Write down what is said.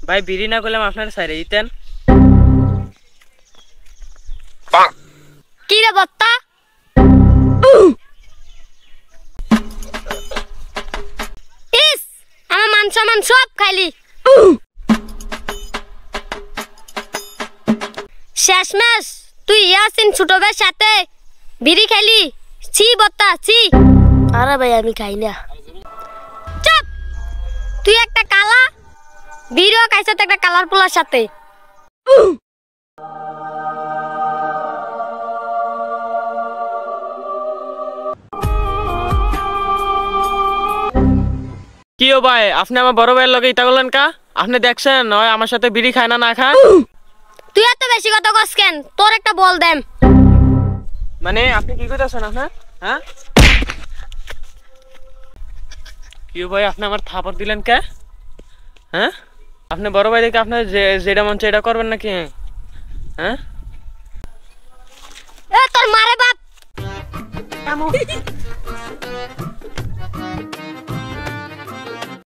ভাই বিড়ি না করলাম আপনার সাইরে দিতেন। কি রে বত্তা? ইস, আমার মান সম্মান সব খাইলি। শেষমেশ তুই ইয়াসিন ছোট ভাইয়ের সাথে বিড়ি খাইলি। ছি বত্তা ছি। আরে ভাই আমি খাই না। চুপ, তুই একটা কালা বিড়িও খাইছ একটা কালার পোলার সাথে। কি ও ভাই, আপনি আমার বড় ভাইয়ের লগে ইতা করলেন কা? আপনি দেখছেন নয় আমার সাথে বিড়ি খায় না, না খায়? তুই এত বেশি কথা কস কেন? তোর একটা বল দেম। মানে আপনি কি কইতাছেন আপনার? হ্যাঁ কি ও ভাই, আপনি আমার থাপড় দিলেন কে? হ্যাঁ আপনি বড় ভাই দেখে আপনার যেটা মন চায় এটা করবেন নাকি? হ্যাঁ এ তোর মারে বাপ।